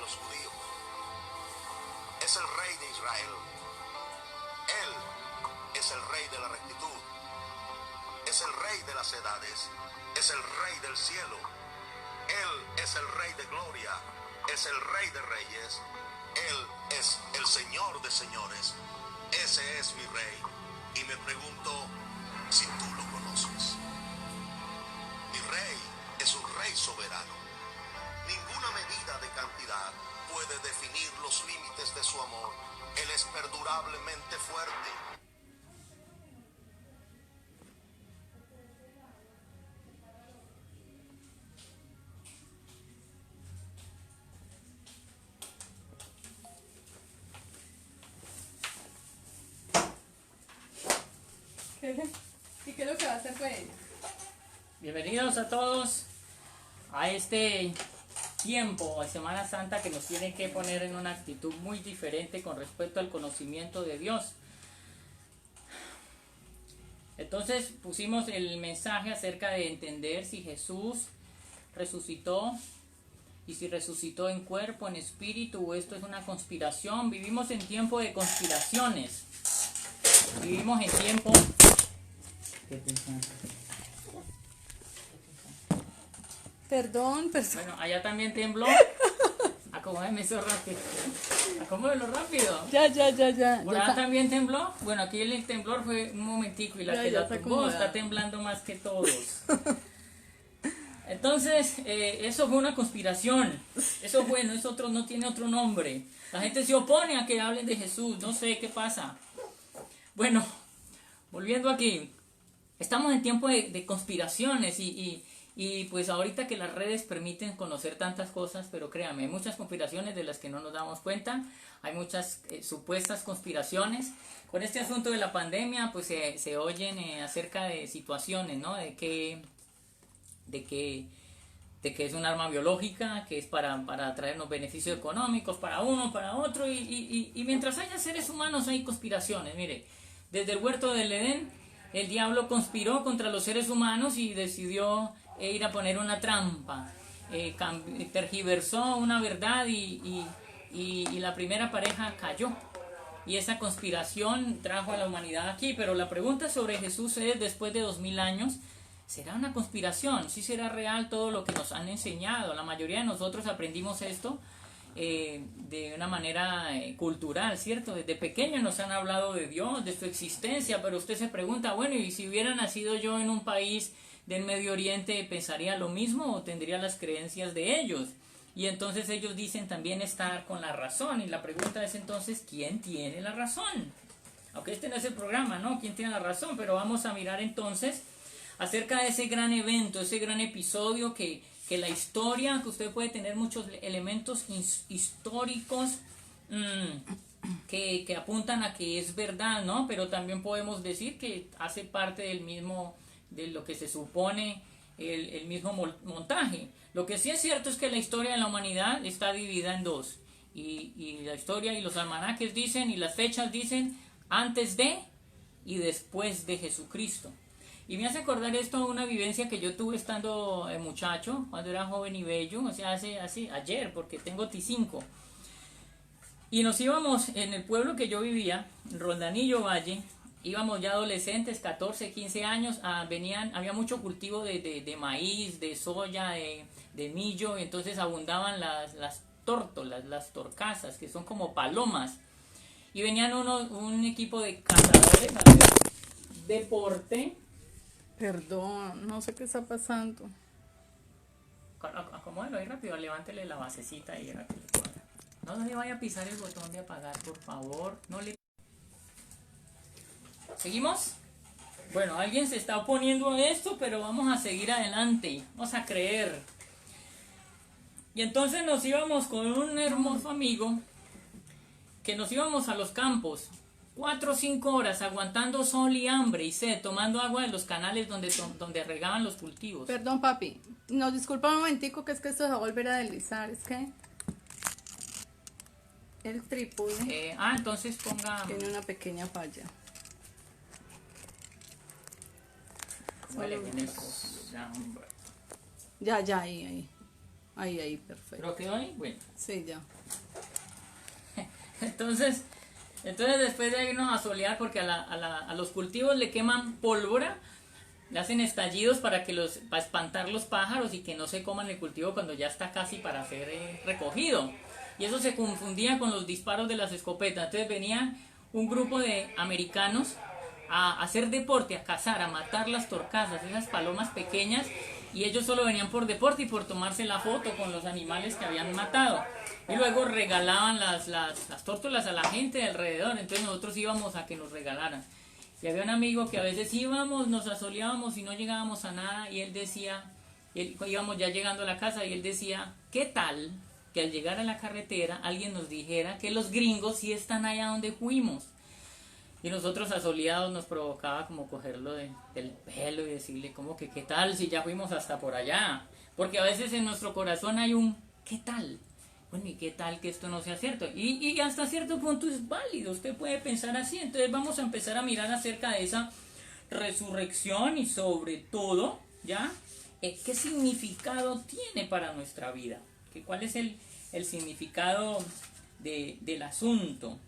los judíos. Es el Rey de Israel. Él es el Rey de la rectitud. Es el Rey de las edades. Es el Rey del cielo. Él es el Rey de gloria. Es el Rey de reyes. Él es el Señor de señores. Ese es mi Rey. Y me pregunto si tú lo conoces. Mi Rey es un Rey soberano. Ninguna medida de cantidad puede definir los límites de su amor. Él es perdurablemente fuerte. ¿Y qué es lo que va a hacer pues? Bienvenidos a todos a este tiempo de Semana Santa que nos tiene que poner en una actitud muy diferente con respecto al conocimiento de Dios. Entonces pusimos el mensaje acerca de entender si Jesús resucitó y si resucitó en cuerpo, en espíritu, o esto es una conspiración. Vivimos en tiempo de conspiraciones. Vivimos en tiempo... Perdón. Bueno, allá también tembló. Acomódeme eso rápido. Acomódelo rápido. Ya. ¿Por allá también tembló? Bueno, aquí el temblor fue un momentico y la que Ya la está tumbó acomodado. está temblando más que todos. Entonces, eso fue una conspiración. Eso fue, no es otro, no tiene otro nombre. La gente se opone a que hablen de Jesús. No sé qué pasa. Bueno, volviendo aquí. Estamos en tiempo de conspiraciones y pues ahorita que las redes permiten conocer tantas cosas, pero créanme, hay muchas conspiraciones de las que no nos damos cuenta, hay muchas supuestas conspiraciones. Con este asunto de la pandemia, pues se oyen acerca de situaciones, ¿no? De que es un arma biológica, que es para traernos beneficios económicos para uno, para otro, y mientras haya seres humanos hay conspiraciones. Mire, desde el huerto del Edén, el diablo conspiró contra los seres humanos y decidió ir a poner una trampa, tergiversó una verdad y la primera pareja cayó. Y esa conspiración trajo a la humanidad aquí. Pero la pregunta sobre Jesús es, después de 2000 años, ¿será una conspiración? ¿Sí será real todo lo que nos han enseñado? La mayoría de nosotros aprendimos esto de una manera cultural, ¿cierto? Desde pequeños nos han hablado de Dios, de su existencia, pero usted se pregunta, bueno, ¿y si hubiera nacido yo en un país del Medio Oriente, pensaría lo mismo o tendría las creencias de ellos? Y entonces ellos dicen también estar con la razón, y la pregunta es entonces, ¿quién tiene la razón? Aunque este no es el programa, ¿no? ¿Quién tiene la razón? Pero vamos a mirar entonces acerca de ese gran evento, ese gran episodio que la historia, que usted puede tener muchos elementos históricos que apuntan a que es verdad, ¿no? Pero también podemos decir que hace parte del mismo, de lo que se supone el mismo montaje. Lo que sí es cierto es que la historia de la humanidad está dividida en dos. Y la historia y los almanaques dicen, y las fechas dicen, antes de y después de Jesucristo. Y me hace acordar esto a una vivencia que yo tuve estando muchacho, cuando era joven y bello, o sea, ayer, porque tengo T5. Y nos íbamos en el pueblo que yo vivía, en Roldanillo Valle, íbamos ya adolescentes, 14, 15 años, había mucho cultivo de maíz, de soya, de millo, y entonces abundaban las tórtolas, las torcasas, que son como palomas. Y venían un equipo de cazadores a hacer deporte. Perdón, no sé qué está pasando. Acomódelo ahí rápido, levántele la basecita ahí rápido. No le vaya a pisar el botón de apagar, por favor. No le... ¿Seguimos? Bueno, alguien se está oponiendo a esto, pero vamos a seguir adelante. Vamos a creer. Y entonces nos íbamos con un hermoso amigo, que nos íbamos a los campos. 4 o 5 horas aguantando sol y hambre y sed, tomando agua de los canales donde regaban los cultivos. Perdón, papi. Nos disculpa un momentico, que es que esto se va a volver a deslizar. Es que el trípode Entonces ponga... tiene una pequeña falla. Huele Solo- bien eso. Ya, hombre. Ya, ahí. Ahí, perfecto. ¿Pero quedó ahí? Bueno. Sí, ya. Entonces después de irnos a solear, porque a los cultivos le queman pólvora, le hacen estallidos para espantar los pájaros y que no se coman el cultivo cuando ya está casi para ser recogido. Y eso se confundía con los disparos de las escopetas. Entonces venía un grupo de americanos a hacer deporte, a cazar, a matar las torcasas, esas palomas pequeñas, y ellos solo venían por deporte y por tomarse la foto con los animales que habían matado. Y luego regalaban las tórtolas a la gente de alrededor, entonces nosotros íbamos a que nos regalaran. Y había un amigo que a veces íbamos, nos asoleábamos y no llegábamos a nada, y él decía, íbamos ya llegando a la casa, y él decía, ¿qué tal que al llegar a la carretera alguien nos dijera que los gringos sí están allá donde fuimos? Y nosotros asoleados nos provocaba como cogerlo del pelo y decirle como que qué tal si ya fuimos hasta por allá. Porque a veces en nuestro corazón hay un ¿qué tal? Bueno, ¿y qué tal que esto no sea cierto? Y hasta cierto punto es válido, usted puede pensar así. Entonces vamos a empezar a mirar acerca de esa resurrección y sobre todo, ¿ya? ¿Qué significado tiene para nuestra vida? ¿Cuál es el significado del asunto?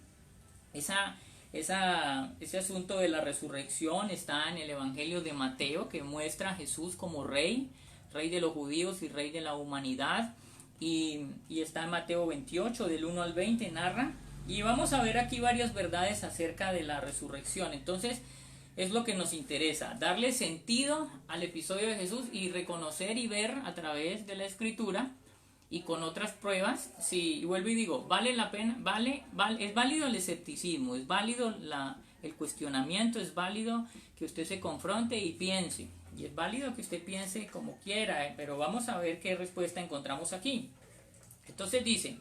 Ese asunto de la resurrección está en el Evangelio de Mateo, que muestra a Jesús como rey de los judíos y rey de la humanidad, y está en Mateo 28, del 1 al 20, narra, y vamos a ver aquí varias verdades acerca de la resurrección. Entonces es lo que nos interesa, darle sentido al episodio de Jesús y reconocer y ver a través de la Escritura y con otras pruebas, y vuelvo y digo, vale la pena, es válido el escepticismo, es válido el cuestionamiento, es válido que usted se confronte y piense, y es válido que usted piense como quiera, pero vamos a ver qué respuesta encontramos aquí. Entonces dice,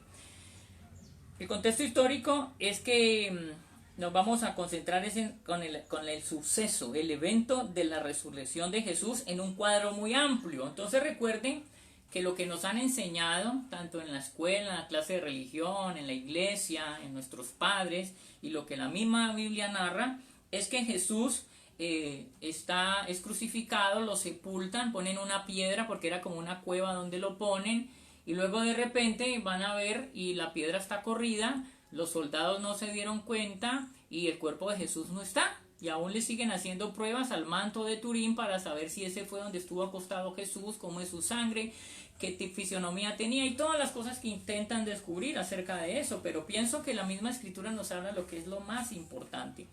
el contexto histórico es que nos vamos a concentrar con el suceso, el evento de la resurrección de Jesús en un cuadro muy amplio. Entonces recuerden que lo que nos han enseñado, tanto en la escuela, en la clase de religión, en la iglesia, en nuestros padres, y lo que la misma Biblia narra, es que Jesús es crucificado, lo sepultan, ponen una piedra, porque era como una cueva donde lo ponen, y luego de repente van a ver, y la piedra está corrida, los soldados no se dieron cuenta, y el cuerpo de Jesús no está. Y aún le siguen haciendo pruebas al manto de Turín para saber si ese fue donde estuvo acostado Jesús, cómo es su sangre, qué fisionomía tenía y todas las cosas que intentan descubrir acerca de eso. Pero pienso que la misma Escritura nos habla de lo que es lo más importante.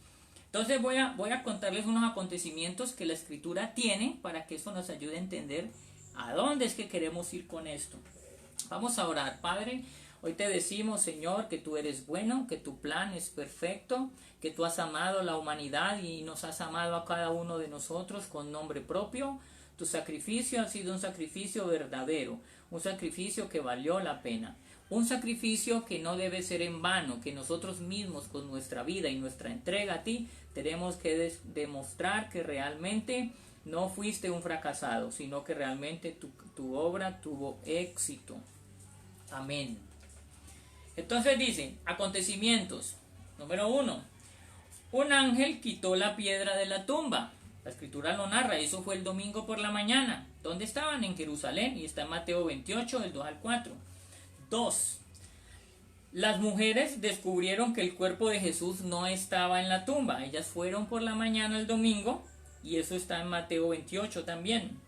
Entonces voy a contarles unos acontecimientos que la Escritura tiene para que eso nos ayude a entender a dónde es que queremos ir con esto. Vamos a orar. Padre, hoy te decimos, Señor, que tú eres bueno, que tu plan es perfecto, que tú has amado a la humanidad y nos has amado a cada uno de nosotros con nombre propio. Tu sacrificio ha sido un sacrificio verdadero, un sacrificio que valió la pena, un sacrificio que no debe ser en vano, que nosotros mismos con nuestra vida y nuestra entrega a ti tenemos que demostrar que realmente no fuiste un fracasado, sino que realmente tu obra tuvo éxito. Amén. Entonces dice, acontecimientos. Número 1. Un ángel quitó la piedra de la tumba. La Escritura lo narra, eso fue el domingo por la mañana. ¿Dónde estaban? En Jerusalén, y está en Mateo 28, del 2 al 4. 2. Las mujeres descubrieron que el cuerpo de Jesús no estaba en la tumba. Ellas fueron por la mañana el domingo, y eso está en Mateo 28 también.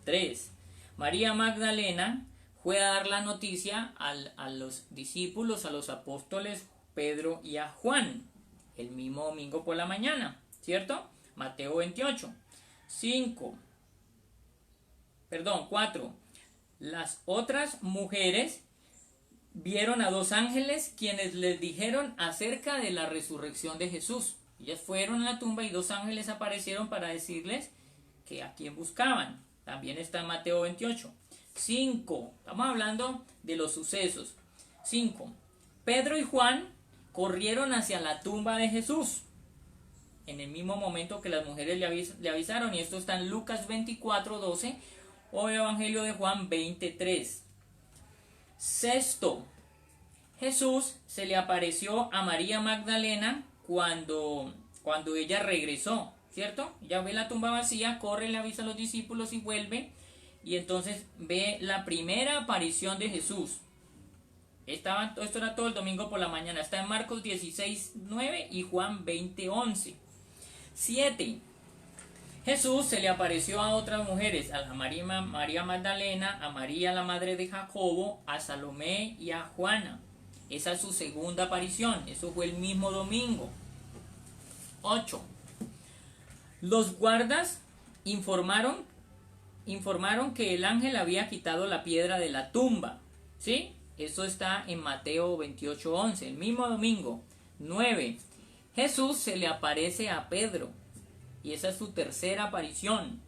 3. María Magdalena fue a dar la noticia a los discípulos, a los apóstoles Pedro y a Juan, el mismo domingo por la mañana, ¿cierto? Mateo 28. 4. Las otras mujeres vieron a 2 ángeles quienes les dijeron acerca de la resurrección de Jesús. Ellas fueron a la tumba y 2 ángeles aparecieron para decirles que a quién buscaban. También está en Mateo 28. 5. Estamos hablando de los sucesos. 5. Pedro y Juan corrieron hacia la tumba de Jesús en el mismo momento que las mujeres le avisaron, y esto está en Lucas 24:12 o Evangelio de Juan 20:3. 6. Jesús se le apareció a María Magdalena cuando ella regresó, ¿cierto? Ya ve la tumba vacía, corre, le avisa a los discípulos y vuelve, y entonces ve la primera aparición de Jesús. Esto era todo el domingo por la mañana. Está en Marcos 16:9 y Juan 20:11. 7. Jesús se le apareció a otras mujeres, a la María Magdalena, a María la madre de Jacobo, a Salomé y a Juana. Esa es su segunda aparición. Eso fue el mismo domingo. 8. Los guardas informaron que el ángel había quitado la piedra de la tumba. ¿Sí? Eso está en Mateo 28:11, el mismo domingo. 9. Jesús se le aparece a Pedro. Y esa es su tercera aparición.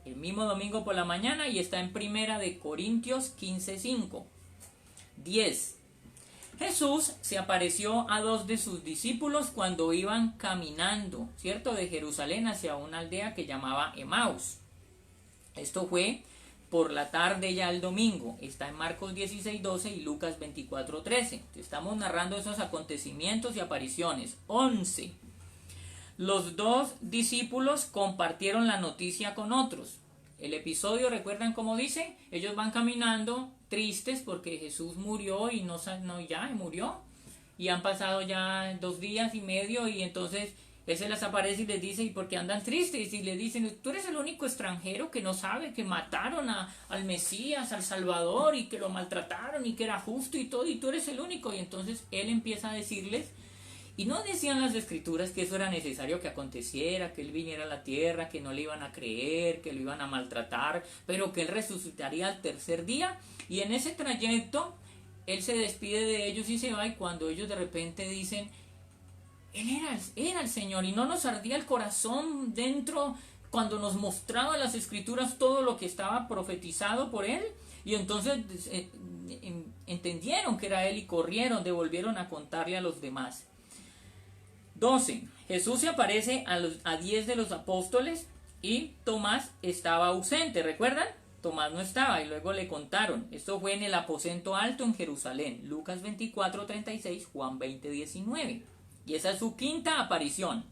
El mismo domingo por la mañana y está en Primera de Corintios 15:5. 10. Jesús se apareció a 2 de sus discípulos cuando iban caminando, ¿cierto? De Jerusalén hacia una aldea que llamaba Emaús. Esto fue por la tarde ya el domingo. Está en Marcos 16:12 y Lucas 24:13. Estamos narrando esos acontecimientos y apariciones. 11. Los 2 discípulos compartieron la noticia con otros. El episodio, ¿recuerdan cómo dice? Ellos van caminando tristes porque Jesús murió y murió. Y han pasado ya 2 días y medio y entonces Él se les aparece y les dice, ¿y por qué andan tristes? Y le dicen, tú eres el único extranjero que no sabe que mataron al Mesías, al Salvador, y que lo maltrataron y que era justo y todo, y tú eres el único. Y entonces Él empieza a decirles, y no decían las escrituras que eso era necesario que aconteciera, que Él viniera a la tierra, que no le iban a creer, que lo iban a maltratar, pero que Él resucitaría al tercer día. Y en ese trayecto, Él se despide de ellos y se va, y cuando ellos de repente dicen, Él era el Señor, y no nos ardía el corazón dentro cuando nos mostraba las escrituras todo lo que estaba profetizado por Él. Y entonces entendieron que era Él y corrieron, devolvieron a contarle a los demás. 12. Jesús se aparece a 10 de los apóstoles y Tomás estaba ausente, ¿recuerdan? Tomás no estaba y luego le contaron. Esto fue en el aposento alto en Jerusalén, Lucas 24:36, Juan 20:19. Y esa es su quinta aparición.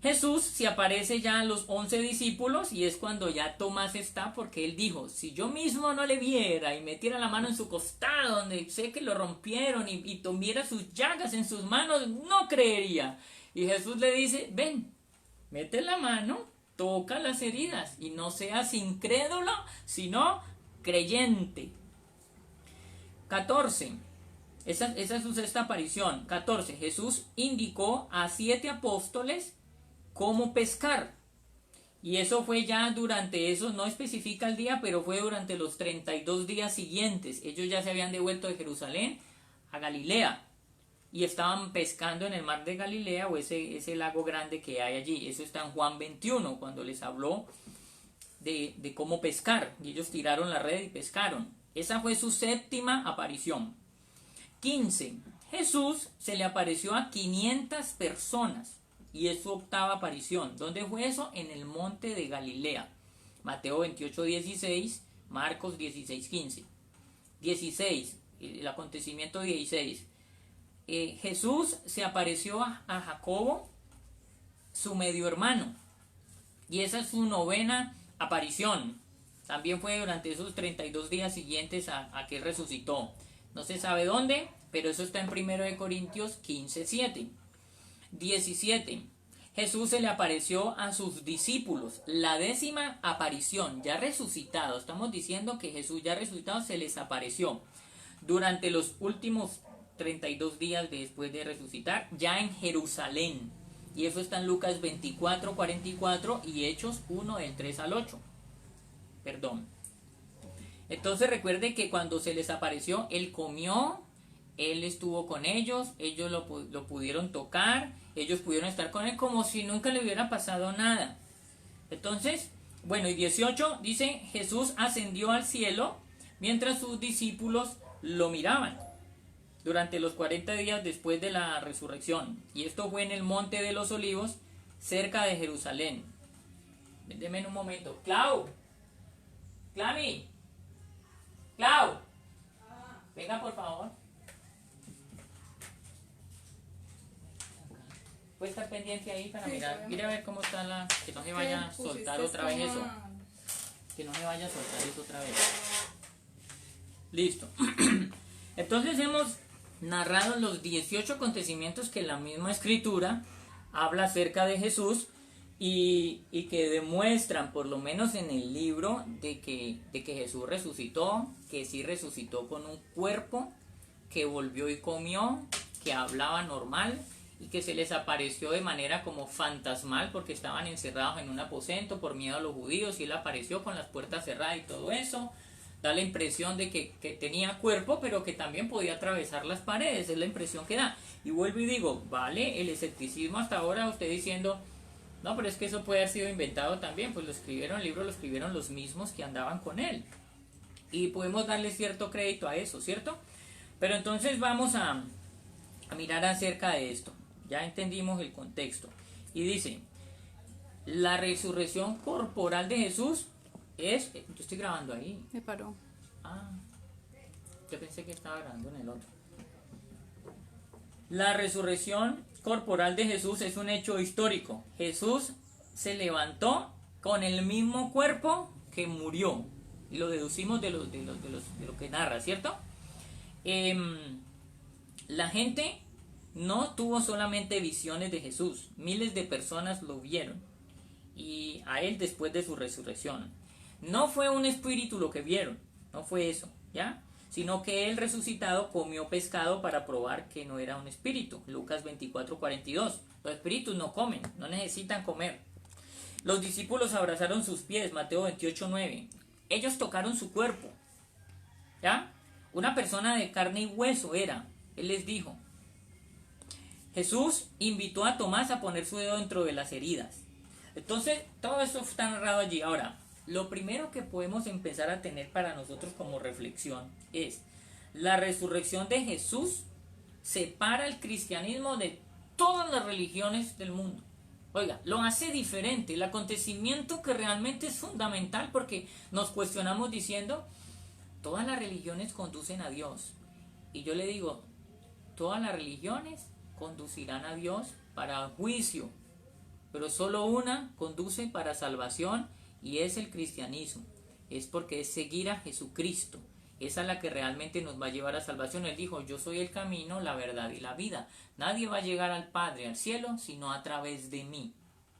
Jesús se aparece ya a los 11 discípulos y es cuando ya Tomás está, porque él dijo, si yo mismo no le viera y metiera la mano en su costado donde sé que lo rompieron y tuviera sus llagas en sus manos, no creería. Y Jesús le dice, ven, mete la mano, toca las heridas y no seas incrédulo, sino creyente. 14. Esa es su sexta aparición. 14. Jesús indicó a 7 apóstoles cómo pescar. Y eso fue ya durante eso, no especifica el día, pero fue durante los 32 días siguientes. Ellos ya se habían devuelto de Jerusalén a Galilea y estaban pescando en el mar de Galilea, o ese lago grande que hay allí. Eso está en Juan 21, cuando les habló de cómo pescar. Y ellos tiraron la red y pescaron. Esa fue su séptima aparición. 15. Jesús se le apareció a 500 personas. Y es su octava aparición. ¿Dónde fue eso? En el monte de Galilea. Mateo 28:16, Marcos 16:15. 16, el acontecimiento 16. Jesús se apareció a Jacobo, su medio hermano. Y esa es su novena aparición. También fue durante esos 32 días siguientes a que él resucitó. No se sabe dónde, pero eso está en 1 Corintios 15:7. 17. Jesús se le apareció a sus discípulos. La 10ª aparición, ya resucitado. Estamos diciendo que Jesús ya resucitado se les apareció durante los últimos 32 días después de resucitar, ya en Jerusalén. Y eso está en Lucas 24:44 y Hechos 1 del 3 al 8. Perdón. Entonces recuerde que cuando se les apareció, Él comió, Él estuvo con ellos lo pudieron tocar, ellos pudieron estar con Él como si nunca le hubiera pasado nada. Entonces, bueno, y 18 dice, Jesús ascendió al cielo mientras sus discípulos lo miraban durante los 40 días después de la resurrección. Y esto fue en el Monte de los Olivos, cerca de Jerusalén. Deme un momento. Clami. Clau. Venga, por favor. Puede estar pendiente ahí para mirar. Mira a ver cómo está que no se vaya a soltar otra vez eso. Que no me vaya a soltar eso otra vez. Listo. Entonces hemos narrado los 18 acontecimientos que la misma escritura habla acerca de Jesús y que demuestran, por lo menos en el libro, de que Jesús resucitó, que sí resucitó con un cuerpo, que volvió y comió, que hablaba normal y que se les apareció de manera como fantasmal porque estaban encerrados en un aposento por miedo a los judíos y él apareció con las puertas cerradas y todo eso. Da la impresión de que tenía cuerpo, pero que también podía atravesar las paredes, es la impresión que da. Y vuelvo y digo, vale, el escepticismo hasta ahora, usted diciendo, no, pero es que eso puede haber sido inventado también, pues el libro lo escribieron los mismos que andaban con él. Y podemos darle cierto crédito a eso, ¿cierto? Pero entonces vamos a mirar acerca de esto. Ya entendimos el contexto. Y dice, la resurrección corporal de Jesús es... Yo estoy grabando ahí. Me paró. Ah, yo pensé que estaba grabando en el otro. La resurrección corporal de Jesús es un hecho histórico. Jesús se levantó con el mismo cuerpo que murió. Y lo deducimos de lo que narra, ¿cierto? La gente no tuvo solamente visiones de Jesús. Miles de personas lo vieron. Y a él después de su resurrección. No fue un espíritu lo que vieron, no fue eso, ¿ya? Sino que él resucitado comió pescado para probar que no era un espíritu. Lucas 24:42. Los espíritus no comen, no necesitan comer. Los discípulos abrazaron sus pies, Mateo 28:9. Ellos tocaron su cuerpo, ¿ya? Una persona de carne y hueso era. Él les dijo. Jesús invitó a Tomás a poner su dedo dentro de las heridas. Entonces, todo eso está narrado allí. Ahora, lo primero que podemos empezar a tener para nosotros como reflexión es la resurrección de Jesús separa el cristianismo de todas las religiones del mundo. Oiga, lo hace diferente, el acontecimiento que realmente es fundamental porque nos cuestionamos diciendo, todas las religiones conducen a Dios. Y yo le digo, todas las religiones conducirán a Dios para juicio, pero solo una conduce para salvación y es el cristianismo. Es porque es seguir a Jesucristo. Esa es la que realmente nos va a llevar a salvación. Él dijo, yo soy el camino, la verdad y la vida. Nadie va a llegar al Padre, al cielo, sino a través de mí.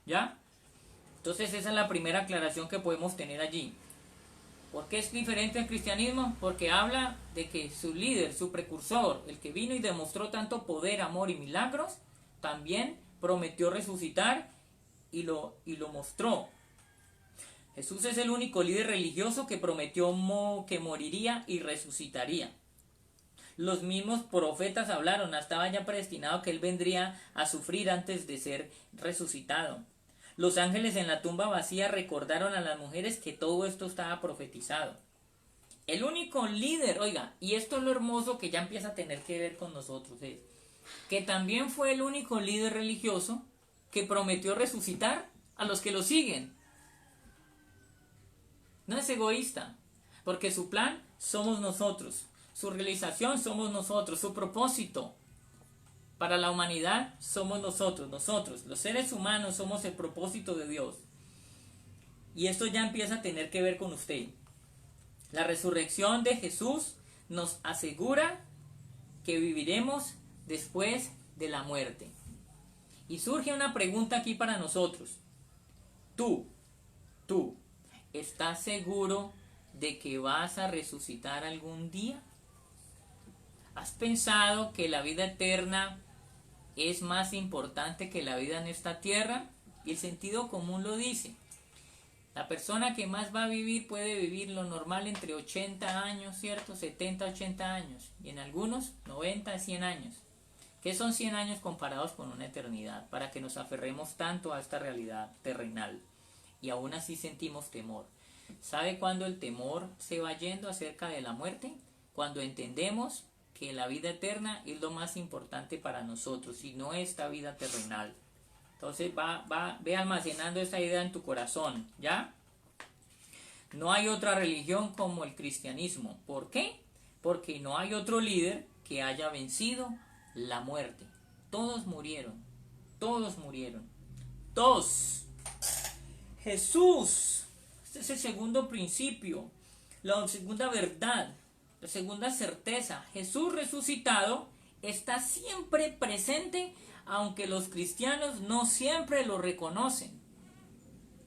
¿Ya? Entonces esa es la primera aclaración que podemos tener allí. ¿Por qué es diferente al cristianismo? Porque habla de que su líder, su precursor, el que vino y demostró tanto poder, amor y milagros, también prometió resucitar y lo mostró. Jesús es el único líder religioso que prometió que moriría y resucitaría. Los mismos profetas hablaron, estaba ya predestinado que él vendría a sufrir antes de ser resucitado. Los ángeles en la tumba vacía recordaron a las mujeres que todo esto estaba profetizado. El único líder, oiga, y esto es lo hermoso que ya empieza a tener que ver con nosotros, es que también fue el único líder religioso que prometió resucitar a los que lo siguen. No es egoísta, porque su plan somos nosotros, su realización somos nosotros, su propósito para la humanidad somos nosotros, los seres humanos somos el propósito de Dios. Y esto ya empieza a tener que ver con usted. La resurrección de Jesús nos asegura que viviremos después de la muerte. Y surge una pregunta aquí para nosotros. Tú, ¿estás seguro de que vas a resucitar algún día? ¿Has pensado que la vida eterna es más importante que la vida en esta tierra? Y el sentido común lo dice. La persona que más va a vivir puede vivir lo normal entre 80 años, ¿cierto? 70, 80 años. Y en algunos 90, 100 años. ¿Qué son 100 años comparados con una eternidad? Para que nos aferremos tanto a esta realidad terrenal. Y aún así sentimos temor. ¿Sabe cuándo el temor se va yendo acerca de la muerte? Cuando entendemos que la vida eterna es lo más importante para nosotros y no esta vida terrenal. Entonces ve almacenando esta idea en tu corazón, ¿ya? No hay otra religión como el cristianismo. ¿Por qué? Porque no hay otro líder que haya vencido la muerte. Todos murieron. Todos. Jesús. Este es el segundo principio, la segunda verdad, la segunda certeza. Jesús resucitado está siempre presente, aunque los cristianos no siempre lo reconocen.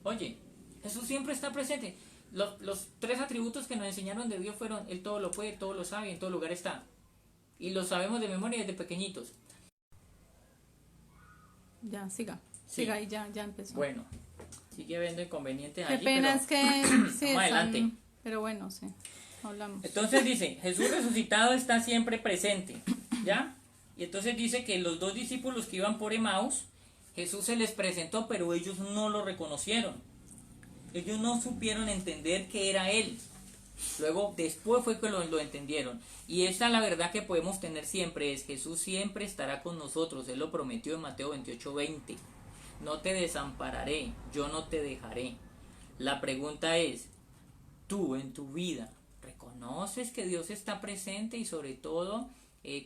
Oye, Jesús siempre está presente. Los tres atributos que nos enseñaron de Dios fueron: Él todo lo puede, todo lo sabe y en todo lugar está. Y lo sabemos de memoria desde pequeñitos. Ya, siga. Sí. Siga y ya empezó. Bueno, sigue habiendo inconvenientes Qué allí, pena pero es que sí, vamos adelante. pero bueno, sí, hablamos. Entonces dice, Jesús resucitado está siempre presente, ¿ya? Y entonces dice que los dos discípulos que iban por Emaús, Jesús se les presentó, pero ellos no lo reconocieron. Ellos no supieron entender que era Él. Luego, después fue que lo entendieron. Y esa es la verdad que podemos tener siempre, es Jesús siempre estará con nosotros. Él lo prometió en Mateo 28:20. No te desampararé, yo no te dejaré. La pregunta es, tú en tu vida, ¿reconoces que Dios está presente? Y sobre todo,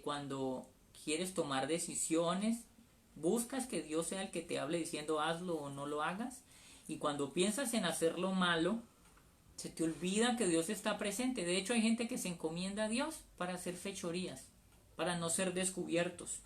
cuando quieres tomar decisiones, ¿buscas que Dios sea el que te hable diciendo hazlo o no lo hagas? Y cuando piensas en hacer lo malo, se te olvida que Dios está presente. De hecho, hay gente que se encomienda a Dios para hacer fechorías, para no ser descubiertos.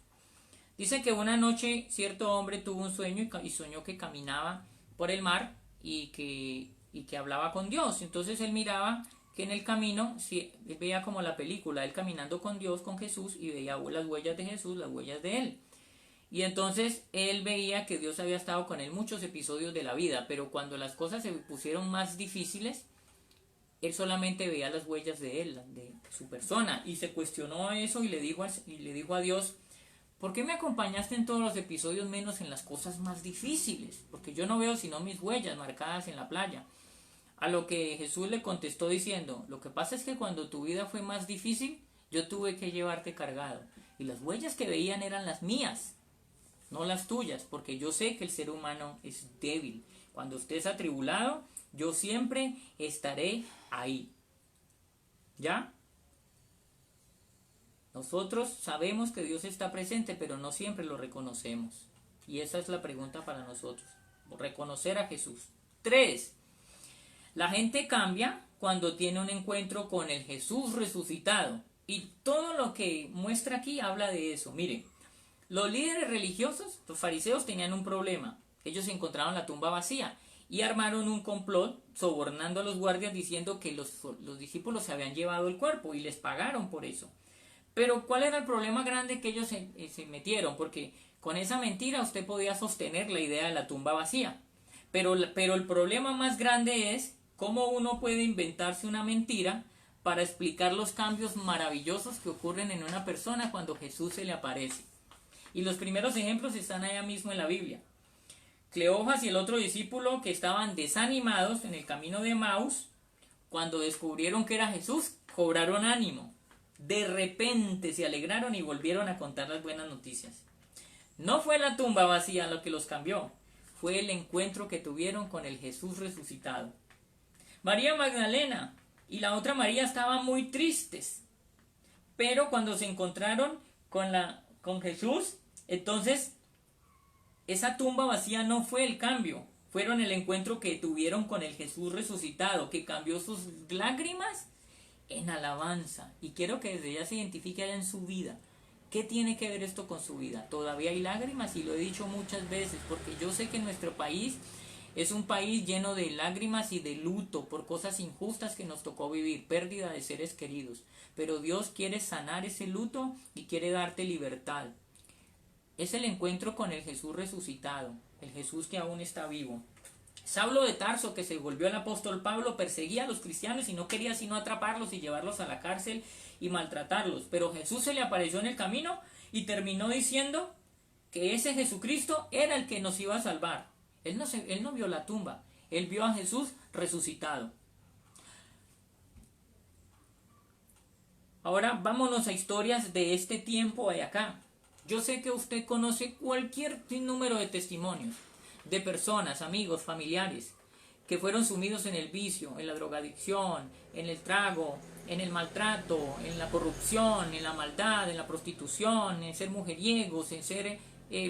Dice que una noche cierto hombre tuvo un sueño y soñó que caminaba por el mar y que hablaba con Dios. Entonces él miraba que en el camino, él veía como la película, él caminando con Dios, con Jesús, y veía las huellas de Jesús, las huellas de él. Y entonces él veía que Dios había estado con él muchos episodios de la vida, pero cuando las cosas se pusieron más difíciles, él solamente veía las huellas de él, de su persona, y se cuestionó eso y le dijo a Dios: ¿por qué me acompañaste en todos los episodios menos en las cosas más difíciles? Porque yo no veo sino mis huellas marcadas en la playa. A lo que Jesús le contestó diciendo: lo que pasa es que cuando tu vida fue más difícil, yo tuve que llevarte cargado. Y las huellas que veían eran las mías, no las tuyas, porque yo sé que el ser humano es débil. Cuando estés atribulado, yo siempre estaré ahí. ¿Ya? Nosotros sabemos que Dios está presente, pero no siempre lo reconocemos. Y esa es la pregunta para nosotros. Reconocer a Jesús. 3. La gente cambia cuando tiene un encuentro con el Jesús resucitado. Y todo lo que muestra aquí habla de eso. Miren, los líderes religiosos, los fariseos, tenían un problema. Ellos encontraron la tumba vacía y armaron un complot sobornando a los guardias diciendo que los discípulos se habían llevado el cuerpo y les pagaron por eso. Pero ¿cuál era el problema grande que ellos se metieron? Porque con esa mentira usted podía sostener la idea de la tumba vacía. Pero el problema más grande es cómo uno puede inventarse una mentira para explicar los cambios maravillosos que ocurren en una persona cuando Jesús se le aparece. Y los primeros ejemplos están allá mismo en la Biblia. Cleofas y el otro discípulo, que estaban desanimados en el camino de Emaús, cuando descubrieron que era Jesús, cobraron ánimo. De repente se alegraron y volvieron a contar las buenas noticias. No fue la tumba vacía lo que los cambió, fue el encuentro que tuvieron con el Jesús resucitado. María Magdalena y la otra María estaban muy tristes, pero cuando se encontraron con Jesús, entonces esa tumba vacía no fue el cambio, fueron el encuentro que tuvieron con el Jesús resucitado, que cambió sus lágrimas en alabanza. Y quiero que desde ya se identifique allá en su vida. ¿Qué tiene que ver esto con su vida? Todavía hay lágrimas, y lo he dicho muchas veces, porque yo sé que nuestro país es un país lleno de lágrimas y de luto por cosas injustas que nos tocó vivir, pérdida de seres queridos. Pero Dios quiere sanar ese luto y quiere darte libertad. Es el encuentro con el Jesús resucitado, el Jesús que aún está vivo. Saulo de Tarso, que se volvió el apóstol Pablo, perseguía a los cristianos y no quería sino atraparlos y llevarlos a la cárcel y maltratarlos. Pero Jesús se le apareció en el camino y terminó diciendo que ese Jesucristo era el que nos iba a salvar. Él no vio la tumba, él vio a Jesús resucitado. Ahora vámonos a historias de este tiempo de acá. Yo sé que usted conoce cualquier número de testimonios de personas, amigos, familiares, que fueron sumidos en el vicio, en la drogadicción, en el trago, en el maltrato, en la corrupción, en la maldad, en la prostitución, en ser mujeriegos, en ser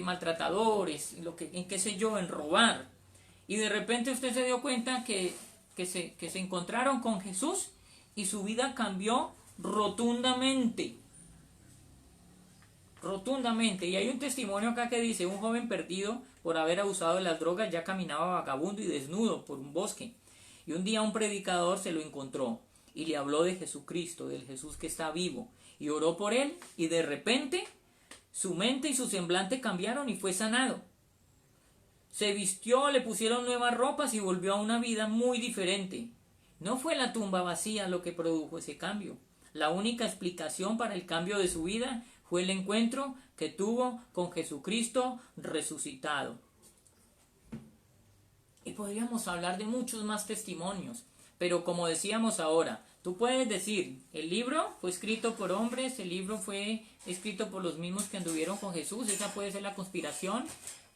maltratadores, en qué sé yo, en robar. Y de repente usted se dio cuenta que que se encontraron con Jesús y su vida cambió rotundamente. Rotundamente. Y hay un testimonio acá que dice: un joven perdido por haber abusado de las drogas ya caminaba vagabundo y desnudo por un bosque. Y un día un predicador se lo encontró y le habló de Jesucristo, del Jesús que está vivo, y oró por él, y de repente su mente y su semblante cambiaron y fue sanado. Se vistió, le pusieron nuevas ropas y volvió a una vida muy diferente. No fue la tumba vacía lo que produjo ese cambio. La única explicación para el cambio de su vida fue el encuentro que tuvo con Jesucristo resucitado. Y podríamos hablar de muchos más testimonios, pero como decíamos ahora, tú puedes decir, el libro fue escrito por hombres, el libro fue escrito por los mismos que anduvieron con Jesús, esa puede ser la conspiración,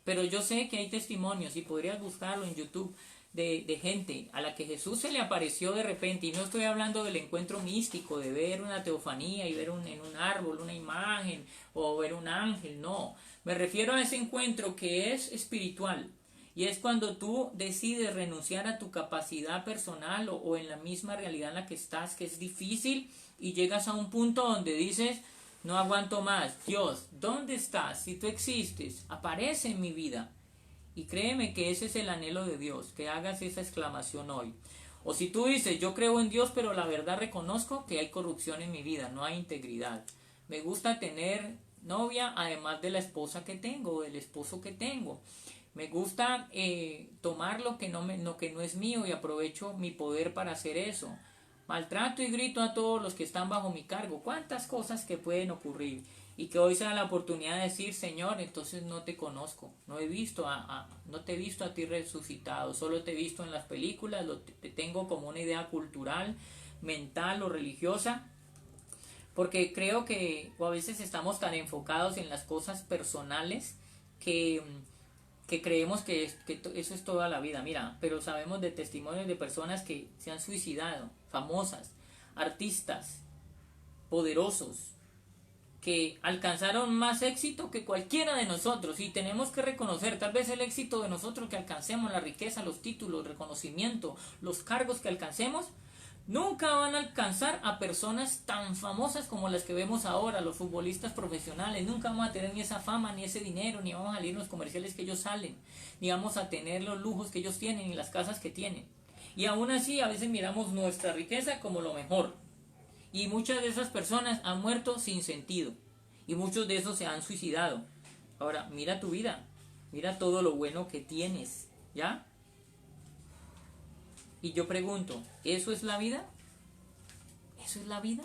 pero yo sé que hay testimonios, y podrías buscarlo en YouTube, de gente a la que Jesús se le apareció de repente, y no estoy hablando del encuentro místico, de ver una teofanía y ver en un árbol una imagen, o ver un ángel, no, me refiero a ese encuentro que es espiritual, y es cuando tú decides renunciar a tu capacidad personal o en la misma realidad en la que estás, que es difícil, y llegas a un punto donde dices: no aguanto más, Dios, ¿dónde estás? Si tú existes, aparece en mi vida. Y créeme que ese es el anhelo de Dios, que hagas esa exclamación hoy. O si tú dices: yo creo en Dios, pero la verdad reconozco que hay corrupción en mi vida, no hay integridad. Me gusta tener novia además de la esposa que tengo, del esposo que tengo. Me gusta tomar lo que no es mío y aprovecho mi poder para hacer eso. Maltrato y grito a todos los que están bajo mi cargo. ¿Cuántas cosas que pueden ocurrir? Y que hoy sea la oportunidad de decir: Señor, entonces no te conozco, no te he visto a ti resucitado, solo te he visto en las películas, te tengo como una idea cultural, mental o religiosa, porque creo que a veces estamos tan enfocados en las cosas personales que creemos que eso es toda la vida. Mira, pero sabemos de testimonios de personas que se han suicidado, famosas, artistas, poderosos, que alcanzaron más éxito que cualquiera de nosotros, y tenemos que reconocer, tal vez el éxito de nosotros que alcancemos, la riqueza, los títulos, el reconocimiento, los cargos que alcancemos, nunca van a alcanzar a personas tan famosas como las que vemos ahora, los futbolistas profesionales. Nunca vamos a tener ni esa fama, ni ese dinero, ni vamos a salir en los comerciales que ellos salen, ni vamos a tener los lujos que ellos tienen, ni las casas que tienen. Y aún así, a veces miramos nuestra riqueza como lo mejor. Y muchas de esas personas han muerto sin sentido. Y muchos de esos se han suicidado. Ahora, mira tu vida. Mira todo lo bueno que tienes. ¿Ya? Y yo pregunto, ¿eso es la vida? ¿Eso es la vida?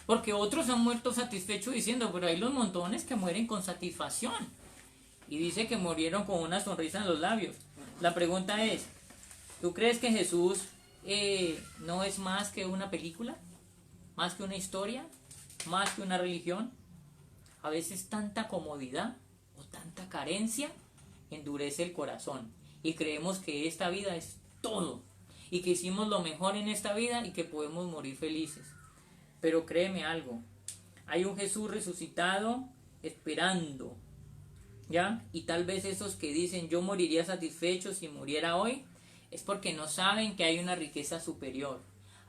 Porque otros han muerto satisfechos diciendo: pero hay los montones que mueren con satisfacción. Y dice que murieron con una sonrisa en los labios. La pregunta es, ¿tú crees que Jesús no es más que una película? ¿Más que una historia? ¿Más que una religión? A veces tanta comodidad o tanta carencia endurece el corazón y creemos que esta vida es todo y que hicimos lo mejor en esta vida y que podemos morir felices. Pero créeme algo, hay un Jesús resucitado esperando, ¿ya? Y tal vez esos que dicen: yo moriría satisfecho si muriera hoy, es porque no saben que hay una riqueza superior,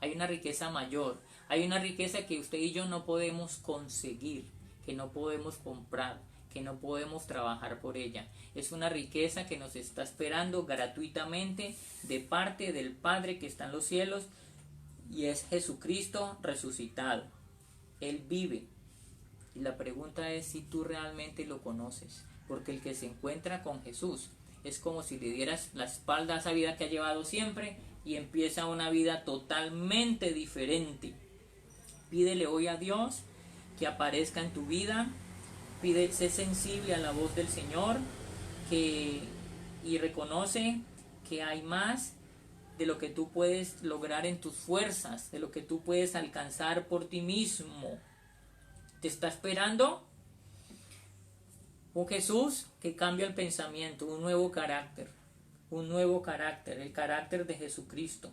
hay una riqueza mayor, hay una riqueza que usted y yo no podemos conseguir, que no podemos comprar, que no podemos trabajar por ella. Es una riqueza que nos está esperando gratuitamente de parte del Padre que está en los cielos, y es Jesucristo resucitado. Él vive. Y la pregunta es si tú realmente lo conoces, porque el que se encuentra con Jesús es como si le dieras la espalda a esa vida que ha llevado siempre y empieza una vida totalmente diferente. Pídele hoy a Dios que aparezca en tu vida. Sé sensible a la voz del Señor y reconoce que hay más de lo que tú puedes lograr en tus fuerzas, de lo que tú puedes alcanzar por ti mismo. Te está esperando un Jesús que cambia el pensamiento, un nuevo carácter, el carácter de Jesucristo.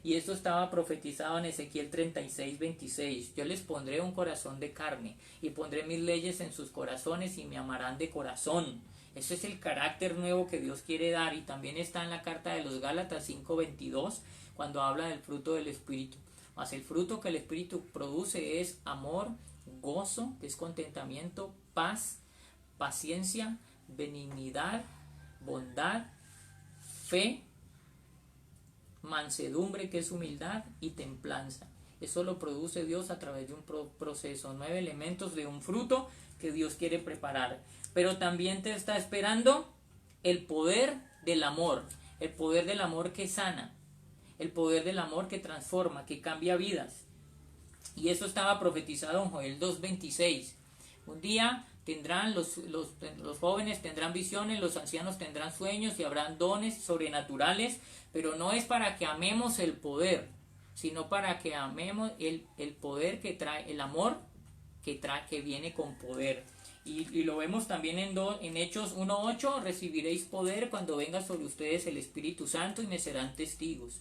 Y esto estaba profetizado en Ezequiel 36:26. Yo les pondré un corazón de carne y pondré mis leyes en sus corazones y me amarán de corazón. Ese es el carácter nuevo que Dios quiere dar, y también está en la carta de los Gálatas 5:22, cuando habla del fruto del Espíritu. Mas el fruto que el Espíritu produce es amor, gozo, descontentamiento, paz, paciencia, benignidad, bondad, fe, mansedumbre, que es humildad, y templanza. Eso lo produce Dios a través de un proceso. 9 elementos de un fruto que Dios quiere preparar. Pero también te está esperando el poder del amor. El poder del amor que sana. El poder del amor que transforma, que cambia vidas. Y eso estaba profetizado en Joel 2:26. Un día tendrán los jóvenes tendrán visiones, los ancianos tendrán sueños y habrán dones sobrenaturales, pero no es para que amemos el poder, sino para que amemos el poder que trae, el amor que viene con poder. Y lo vemos también en Hechos 1:8, recibiréis poder cuando venga sobre ustedes el Espíritu Santo y me serán testigos.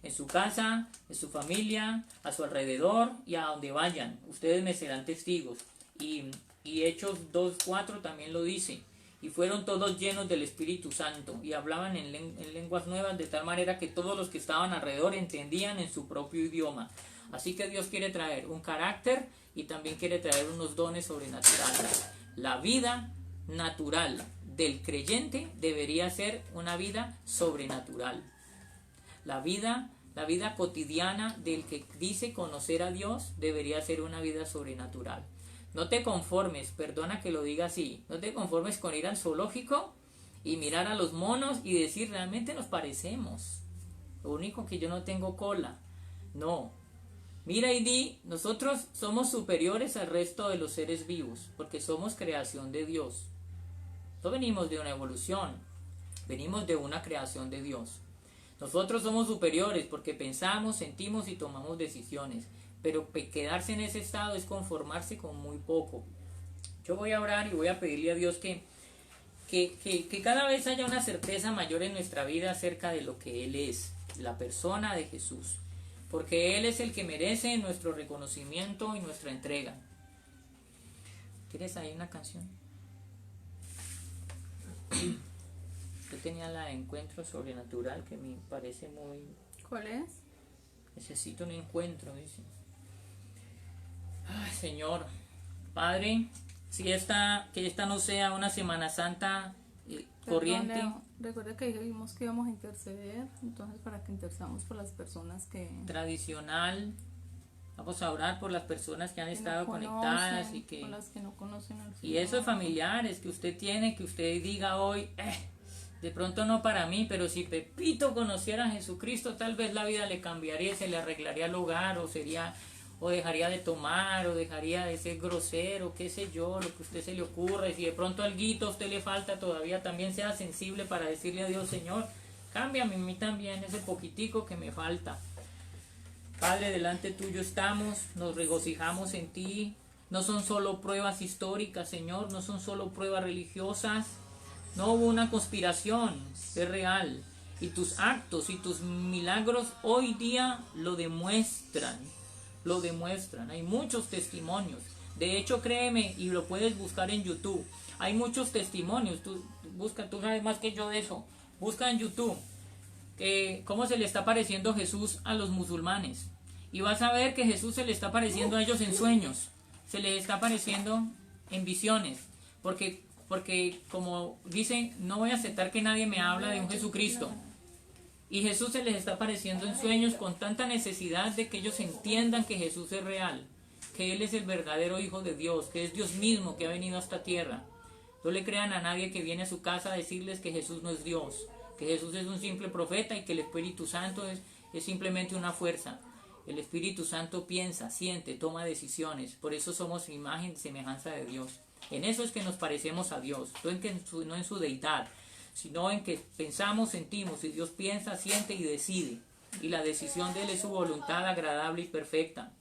En su casa, en su familia, a su alrededor y a donde vayan, ustedes me serán testigos. Y Hechos 2:4 también lo dice. Y fueron todos llenos del Espíritu Santo y hablaban en lenguas nuevas, de tal manera que todos los que estaban alrededor entendían en su propio idioma. Así que Dios quiere traer un carácter y también quiere traer unos dones sobrenaturales. La vida natural del creyente debería ser una vida sobrenatural. La vida cotidiana del que dice conocer a Dios debería ser una vida sobrenatural. No te conformes, perdona que lo diga así, no te conformes con ir al zoológico y mirar a los monos y decir realmente nos parecemos. Lo único que yo no tengo cola. No. Mira y di, nosotros somos superiores al resto de los seres vivos porque somos creación de Dios. No venimos de una evolución, venimos de una creación de Dios. Nosotros somos superiores porque pensamos, sentimos y tomamos decisiones. Pero quedarse en ese estado es conformarse con muy poco. Yo voy a orar y voy a pedirle a Dios que cada vez haya una certeza mayor en nuestra vida acerca de lo que Él es, la persona de Jesús. Porque Él es el que merece nuestro reconocimiento y nuestra entrega. ¿Tienes ahí una canción? Yo tenía la de Encuentro Sobrenatural que me parece muy... ¿Cuál es? Necesito un encuentro, dice. Ay, Señor, Padre, que esta no sea una Semana Santa corriente. Perdón, Leo, recuerda que dijimos que íbamos a interceder, entonces para que intercedamos por las personas que... Tradicional. Vamos a orar por las personas que han estado conectadas y que... Por las que no conocen al Y esos familiares que usted tiene, que usted diga hoy, de pronto no para mí, pero si Pepito conociera a Jesucristo, tal vez la vida le cambiaría, se le arreglaría el hogar, o dejaría de tomar, o dejaría de ser grosero, qué sé yo, lo que a usted se le ocurra. Y si de pronto alguito a usted le falta todavía, también sea sensible para decirle a Dios, Señor, cámbiame a mí también ese poquitico que me falta. Padre, delante tuyo estamos, nos regocijamos en ti. No son solo pruebas históricas, Señor, no son solo pruebas religiosas. No hubo una conspiración, es real. Y tus actos y tus milagros hoy día lo demuestran. Hay muchos testimonios. De hecho, créeme, y lo puedes buscar en YouTube. Hay muchos testimonios. Tú sabes más que yo de eso. Busca en YouTube cómo se le está apareciendo Jesús a los musulmanes. Y vas a ver que Jesús se le está apareciendo a ellos en sueños. Se les está apareciendo en visiones. Porque como dicen, no voy a aceptar que nadie me habla de un Jesucristo. Y Jesús se les está apareciendo en sueños con tanta necesidad de que ellos entiendan que Jesús es real, que Él es el verdadero Hijo de Dios, que es Dios mismo que ha venido a esta tierra. No le crean a nadie que viene a su casa a decirles que Jesús no es Dios, que Jesús es un simple profeta y que el Espíritu Santo es simplemente una fuerza. El Espíritu Santo piensa, siente, toma decisiones. Por eso somos imagen y semejanza de Dios. En eso es que nos parecemos a Dios, no en su deidad, sino en que pensamos, sentimos, y Dios piensa, siente y decide. Y la decisión de Él es su voluntad agradable y perfecta.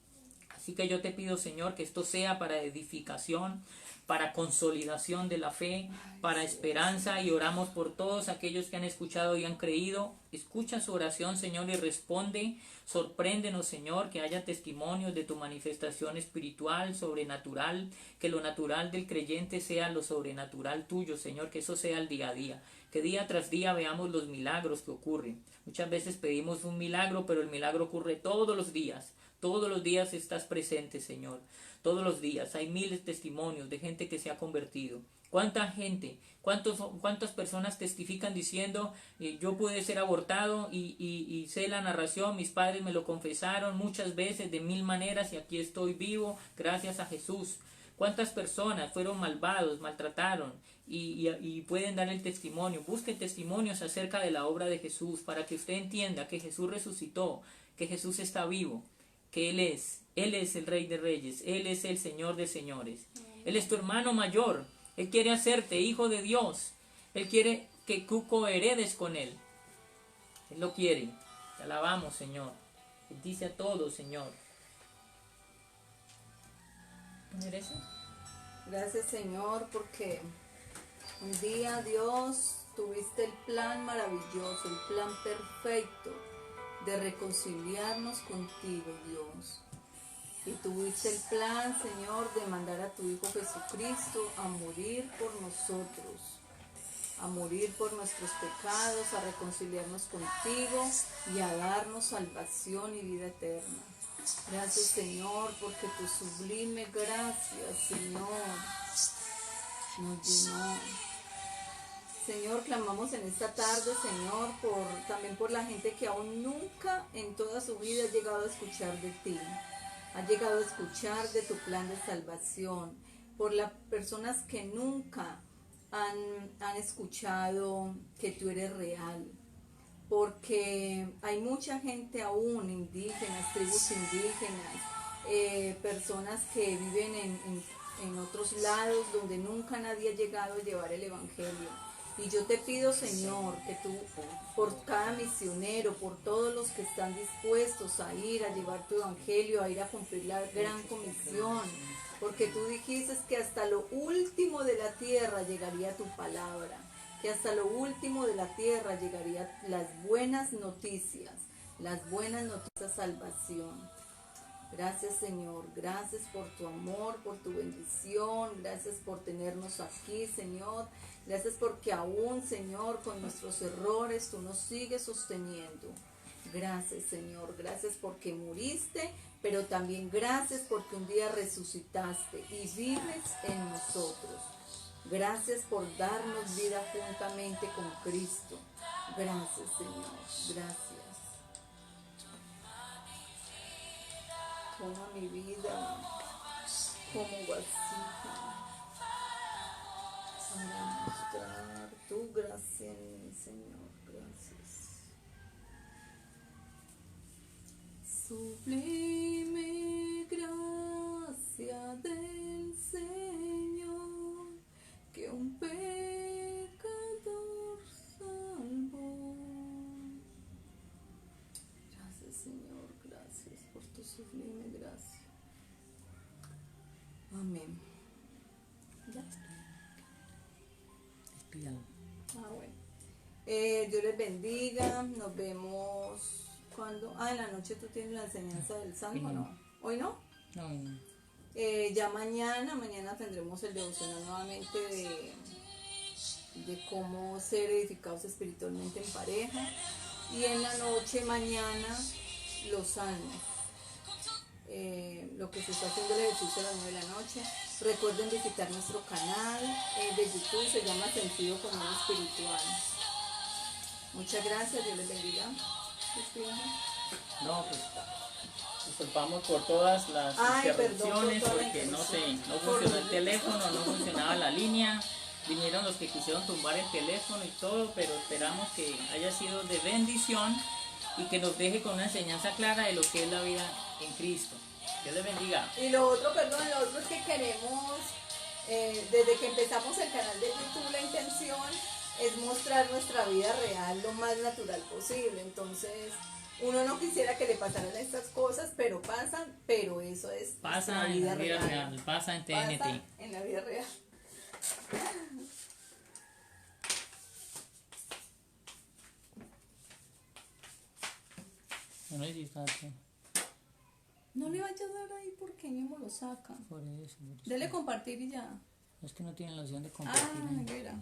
Así que yo te pido, Señor, que esto sea para edificación, para consolidación de la fe, para esperanza, y oramos por todos aquellos que han escuchado y han creído. Escucha su oración, Señor, y responde. Sorpréndenos, Señor, que haya testimonios de tu manifestación espiritual, sobrenatural, que lo natural del creyente sea lo sobrenatural tuyo, Señor, que eso sea el día a día, que día tras día veamos los milagros que ocurren. Muchas veces pedimos un milagro, pero el milagro ocurre todos los días. Todos los días estás presente, Señor. Todos los días hay miles de testimonios de gente que se ha convertido. ¿Cuánta gente, cuántas personas testifican diciendo, yo pude ser abortado y sé la narración, mis padres me lo confesaron muchas veces de mil maneras y aquí estoy vivo gracias a Jesús? ¿Cuántas personas fueron malvados, maltrataron y pueden dar el testimonio? Busquen testimonios acerca de la obra de Jesús para que usted entienda que Jesús resucitó, que Jesús está vivo, que Él es el Rey de Reyes, Él es el Señor de Señores. Él es tu hermano mayor, Él quiere hacerte hijo de Dios, Él quiere que tú coheredes con Él. Él lo quiere. Te alabamos, Señor. Bendice a todos, Señor. ¿Poner eso? Gracias, Señor, porque un día, Dios, tuviste el plan maravilloso, el plan perfecto de reconciliarnos contigo, Dios. Y tuviste el plan, Señor, de mandar a tu Hijo Jesucristo a morir por nosotros, a morir por nuestros pecados, a reconciliarnos contigo y a darnos salvación y vida eterna. Gracias, Señor, porque tu sublime gracia, Señor, nos llenó. Señor, clamamos en esta tarde, Señor, también por la gente que aún nunca en toda su vida ha llegado a escuchar de ti, ha llegado a escuchar de tu plan de salvación, por las personas que nunca han escuchado que tú eres real, porque hay mucha gente aún, indígenas, tribus indígenas, personas que viven en otros lados donde nunca nadie ha llegado a llevar el Evangelio. Y yo te pido, Señor, que tú, por cada misionero, por todos los que están dispuestos a ir a llevar tu Evangelio, a ir a cumplir la gran comisión, porque tú dijiste que hasta lo último de la tierra llegaría tu palabra, que hasta lo último de la tierra llegarían las buenas noticias de salvación. Gracias, Señor, gracias por tu amor, por tu bendición, gracias por tenernos aquí, Señor, gracias porque aún, Señor, con nuestros errores tú nos sigues sosteniendo. Gracias, Señor, gracias porque muriste, pero también gracias porque un día resucitaste y vives en nosotros. Gracias por darnos vida juntamente con Cristo. Gracias, Señor, gracias. Toma mi vida como vasija para mostrar tu gracia en mí, Señor. Gracias. Sublime gracia del Señor, que un pecador salvó. Gracias, Señor, gracias por tu sublime gracia. Amén. ¿Ya? Despídalo. Bueno. Dios les bendiga. Nos vemos cuando. En la noche tú tienes la enseñanza del Salmo, ¿no? ¿Hoy no? No. Ya mañana tendremos el devocional nuevamente de cómo ser edificados espiritualmente en pareja. Y en la noche mañana los salmos. Lo que se está haciendo el ejercicio a las 9 de la noche. Recuerden visitar nuestro canal de YouTube, se llama Sentido Común Espiritual. Muchas gracias, Dios les bendiga. No, pues disculpamos por todas las interrupciones, porque no funcionó el teléfono, no funcionaba la línea. Vinieron los que quisieron tumbar el teléfono y todo, pero esperamos que haya sido de bendición y que nos deje con una enseñanza clara de lo que es la vida en Cristo. Dios les bendiga. Y lo otro es que queremos, desde que empezamos el canal de YouTube, la intención es mostrar nuestra vida real lo más natural posible. Entonces, Uno no quisiera que le pasaran estas cosas, pero pasan, pero eso es Pasa en la vida real, pasa en TNT. Pasa en la vida real. No necesitaste. No le vayas a dar ahí porque mismo lo saca. Por eso. Dele compartir y ya. Es que no tienen la opción de compartir. Mira.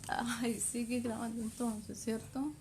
Ay, sigue grabando entonces, ¿cierto?